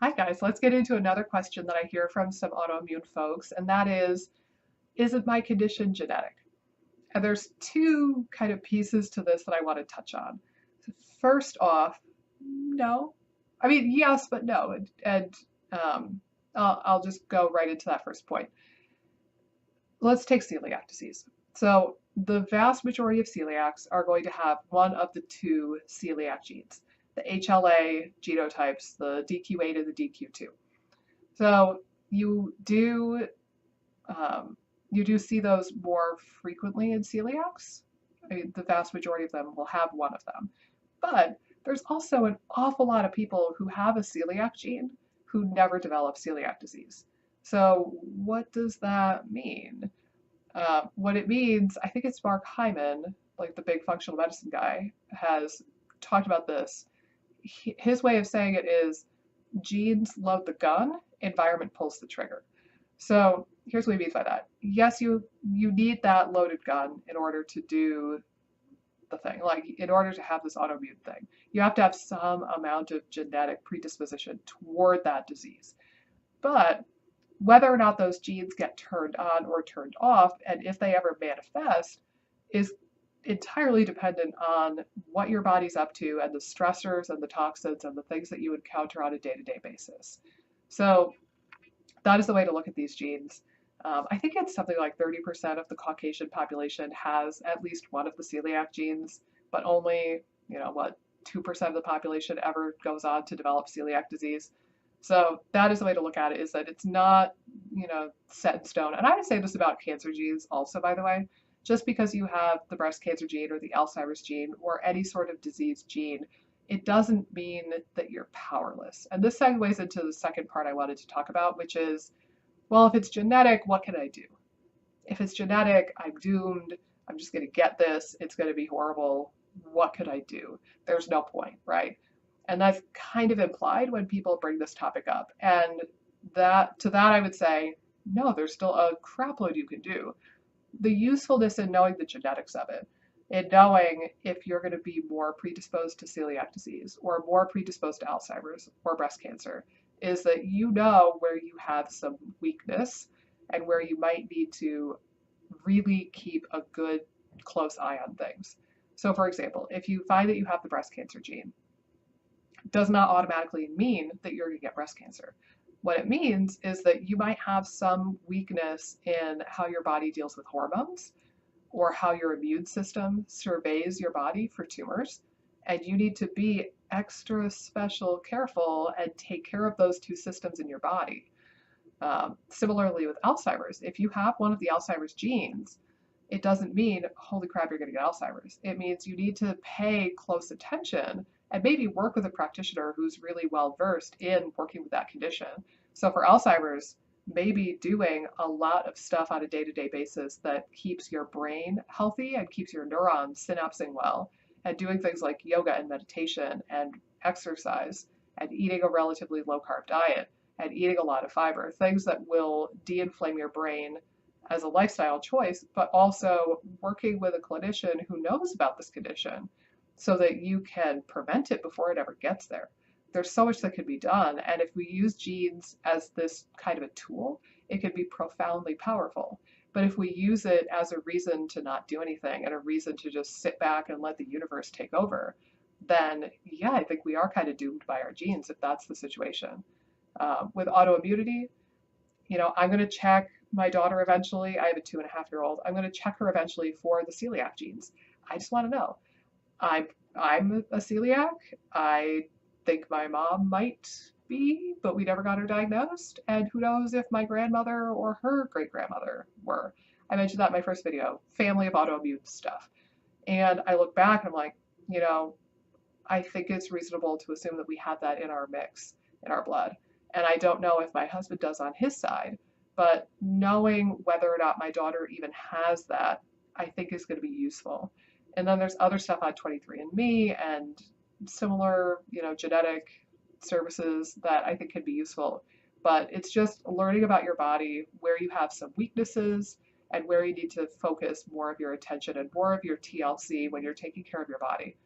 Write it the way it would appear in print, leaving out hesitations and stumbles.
Hi guys, let's get into another question that I hear from some autoimmune folks, and that is my condition genetic? And there's two kind of pieces to this that I want to touch on. So first off, no. I mean, yes, but no. And I'll just go right into that first point. Let's take celiac disease. So the vast majority of celiacs are going to have one of the two celiac genes, the HLA genotypes, the DQ8 and the DQ2. So you do you do see those more frequently in celiacs. I mean, the vast majority of them will have one of them. But there's also an awful lot of people who have a celiac gene who never develop celiac disease. So what does that mean? What it means, I think it's Mark Hyman, like the big functional medicine guy, has talked about this. His way of saying it is genes load the gun, environment pulls the trigger. So here's what he means by that. Yes, you need that loaded gun in order to do the thing. Like in order to have this autoimmune thing, you have to have some amount of genetic predisposition toward that disease. But whether or not those genes get turned on or turned off, and if they ever manifest, is entirely dependent on what your body's up to and the stressors and the toxins and the things that you encounter on a day-to-day basis. So that is the way to look at these genes. I think it's something like 30% of the Caucasian population has at least one of the celiac genes, but only, 2% of the population ever goes on to develop celiac disease. So that is the way to look at it, is that it's not, set in stone. And I would say this about cancer genes also, by the way. Just because you have the breast cancer gene or the Alzheimer's gene or any sort of disease gene, it doesn't mean that you're powerless. And this segues into the second part I wanted to talk about, which is, well, if it's genetic, what can I do? If it's genetic, I'm doomed. I'm just going to get this. It's going to be horrible. What could I do? There's no point, right? And that's kind of implied when people bring this topic up. And to that, I would say, no, there's still a crapload you can do. The usefulness in knowing the genetics of it, in knowing if you're going to be more predisposed to celiac disease or more predisposed to Alzheimer's or breast cancer, is that you know where you have some weakness and where you might need to really keep a good close eye on things. So for example, if you find that you have the breast cancer gene, it does not automatically mean that you're going to get breast cancer. What it means is that you might have some weakness in how your body deals with hormones or how your immune system surveys your body for tumors, and you need to be extra special careful and take care of those two systems in your body. Similarly with Alzheimer's, if you have one of the Alzheimer's genes, it doesn't mean, holy crap, you're going to get Alzheimer's. It means you need to pay close attention and maybe work with a practitioner who's really well versed in working with that condition. So for Alzheimer's, maybe doing a lot of stuff on a day-to-day basis that keeps your brain healthy and keeps your neurons synapsing well, and doing things like yoga and meditation and exercise and eating a relatively low-carb diet and eating a lot of fiber, things that will de-inflame your brain as a lifestyle choice, but also working with a clinician who knows about this condition so that you can prevent it before it ever gets there. There's so much that can be done, and if we use genes as this kind of a tool, it can be profoundly powerful. But if we use it as a reason to not do anything and a reason to just sit back and let the universe take over, then yeah, I think we are kind of doomed by our genes if that's the situation. With autoimmunity, I'm going to check my daughter eventually. I have a 2.5-year-old. I'm going to check her eventually for the celiac genes. I just want to know. I'm a celiac. I think my mom might be, but we never got her diagnosed. And who knows if my grandmother or her great grandmother were. I mentioned that in my first video, family of autoimmune stuff. And I look back and I'm like, I think it's reasonable to assume that we have that in our mix, in our blood. And I don't know if my husband does on his side, but knowing whether or not my daughter even has that, I think is going to be useful. And then there's other stuff on 23andMe and similar, genetic services that I think can be useful. But it's just learning about your body, where you have some weaknesses, and where you need to focus more of your attention and more of your TLC when you're taking care of your body.